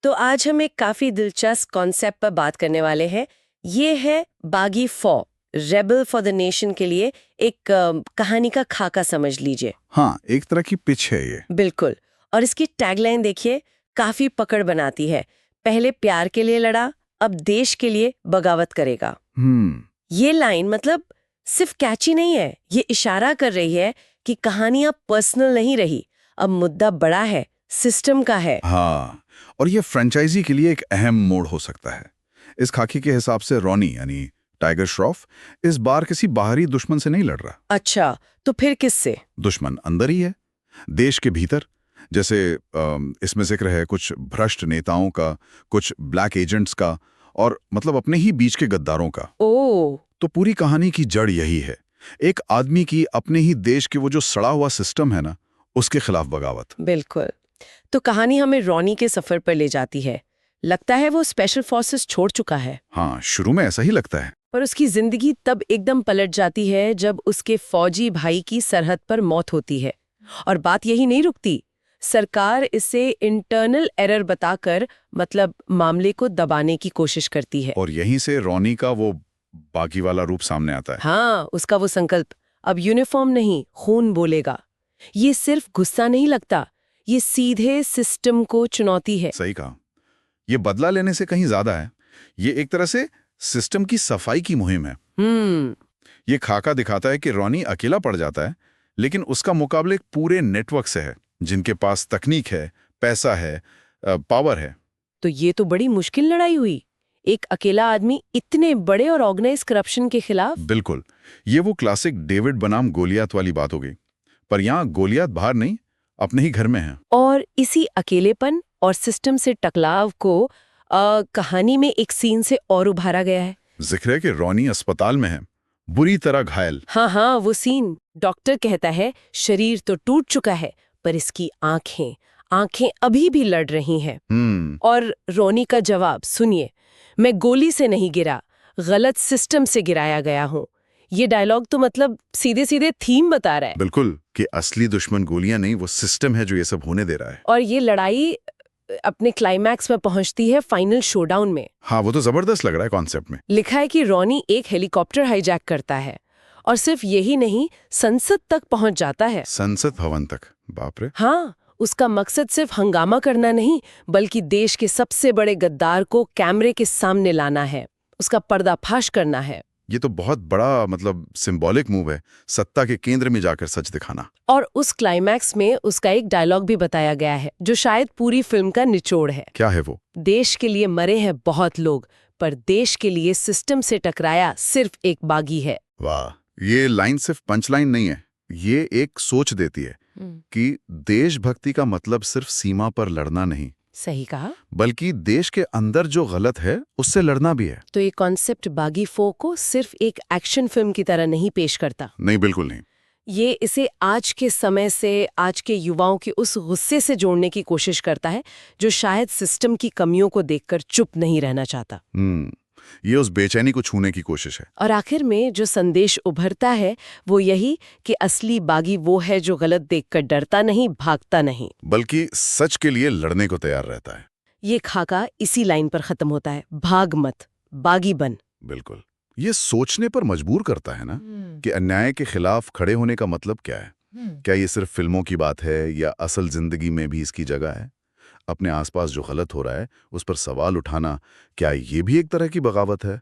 तो आज हम एक काफी दिलचस्प कॉन्सेप्ट पर बात करने वाले हैं। ये है बागी for, rebel for the nation के लिए एक कहानी का खाका समझ लीजिए। हाँ, एक तरह की पिच है ये। बिल्कुल। और इसकी टैगलाइन देखिए, काफी पकड़ बनाती है। पहले प्यार के लिए लड़ा, अब देश के लिए बगावत करेगा। ये लाइन मतलब सिर्फ कैची नहीं है, ये इशारा कर रही है कि कहानी अब पर्सनल नहीं रही, अब मुद्दा बड़ा है, सिस्टम का है। हाँ, और ये फ्रेंचाइजी के लिए एक अहम मोड़ हो सकता है। इस खाकी के हिसाब से रॉनी यानी टाइगर श्रॉफ इस बार किसी बाहरी दुश्मन से नहीं लड़ रहा। अच्छा, तो फिर किससे? दुश्मन अंदर ही है, देश के भीतर। जैसे इसमें जिक्र है कुछ भ्रष्ट नेताओं का, कुछ ब्लैक एजेंट्स का, और मतलब अपने ही बीच के गद्दारों का। ओ, तो पूरी कहानी की जड़ यही है, एक आदमी की अपने ही देश के वो जो सड़ा हुआ सिस्टम है ना, उसके खिलाफ बगावत। बिल्कुल। तो कहानी हमें रॉनी के सफर पर ले जाती है। लगता है वो स्पेशल फोर्सेस छोड़ चुका है, हाँ, शुरू में ऐसा ही लगता है। पर उसकी जिंदगी तब एकदम पलट जाती है जब उसके फौजी भाई की सरहद पर मौत होती है। और बात यही नहीं रुकती, सरकार इसे इंटरनल एरर बताकर मतलब मामले को दबाने की कोशिश करती है। और यहीं से रॉनी का वो बागी वाला रूप सामने आता है। हाँ, उसका वो संकल्प, अब यूनिफॉर्म नहीं खून बोलेगा। ये सिर्फ गुस्सा नहीं लगता, ये सीधे सिस्टम को चुनौती है। सही कहा, ये बदला लेने से कहीं ज्यादा है। ये एक तरह से सिस्टम की सफाई की मुहिम है। ये खाका दिखाता है कि रॉनी अकेला पड़ जाता है, लेकिन उसका मुकाबले एक पूरे नेटवर्क से है, जिनके पास तकनीक है, पैसा है, पावर है। तो ये तो बड़ी मुश्किल लड़ाई हुई, एक अकेला आदमी इतने बड़े और ऑर्गेनाइज करप्शन के खिलाफ। बिल्कुल, ये वो क्लासिक डेविड बनाम गोलियात वाली बात हो गई। पर यहाँ गोलियात बाहर नहीं, अपने ही घर में है। और इसी अकेलेपन और सिस्टम से टकराव को कहानी में एक सीन से और उभारा गया है। जिक्र है कि रॉनी अस्पताल में है, बुरी तरह घायल। हाँ, वो सीन, डॉक्टर कहता है शरीर तो टूट चुका है, पर इसकी आंखें आंखें अभी भी लड़ रही हैं। और रोनी का जवाब सुनिए, मैं गोली से नहीं गिरा, गलत सिस्टम से गिराया गया हूँ। ये डायलॉग तो मतलब सीधे सीधे थीम बता रहा है। बिल्कुल, कि असली दुश्मन गोलियां नहीं, वो सिस्टम है जो ये सब होने दे रहा है। और ये लड़ाई अपने क्लाइमैक्स में पहुंचती है फाइनल शोडाउन में। हाँ, वो तो जबरदस्त लग रहा है कॉन्सेप्ट में। लिखा है कि रॉनी एक हेलीकॉप्टर हाईजैक करता है, और सिर्फ यही नहीं, संसद तक पहुंच जाता है। संसद भवन तक? बाप रे। हाँ, उसका मकसद सिर्फ हंगामा करना नहीं, बल्कि देश के सबसे बड़े गद्दार को कैमरे के सामने लाना है, उसका पर्दाफाश करना है। ये तो बहुत बड़ा मतलब सिंबॉलिक मूव है, सत्ता के केंद्र में जाकर सच दिखाना। और उस क्लाइमैक्स में उसका एक डायलॉग भी बताया गया है, जो शायद पूरी फिल्म का निचोड़ है। क्या है वो? देश के लिए मरे हैं बहुत लोग, पर देश के लिए सिस्टम से टकराया सिर्फ एक बागी है। वाह, ये लाइन सिर्फ पंच लाइन नहीं है, ये एक सोच देती है कि देशभक्ति का मतलब सिर्फ सीमा पर लड़ना नहीं, सही कहा, बल्कि देश के अंदर जो गलत है उससे लड़ना भी है। तो ये कॉन्सेप्ट बागी फोर को सिर्फ एक एक्शन फिल्म की तरह नहीं पेश करता। नहीं, बिल्कुल नहीं। ये इसे आज के समय से, आज के युवाओं के उस गुस्से से जोड़ने की कोशिश करता है जो शायद सिस्टम की कमियों को देखकर चुप नहीं रहना चाहता। ये उस बेचैनी को छूने की कोशिश है। और आखिर में जो संदेश उभरता है वो यही कि असली बागी वो है जो गलत देखकर डरता नहीं, भागता नहीं, बल्कि सच के लिए लड़ने को तैयार रहता है। ये खाका इसी लाइन पर खत्म होता है, भाग मत, बागी बन। बिल्कुल, ये सोचने पर मजबूर करता है ना, कि अन्याय के खिलाफ खड़े होने का मतलब क्या है। क्या ये सिर्फ फिल्मों की बात है या असल जिंदगी में भी इसकी जगह है? अपने आसपास जो गलत हो रहा है उस पर सवाल उठाना, क्या ये भी एक तरह की बगावत है?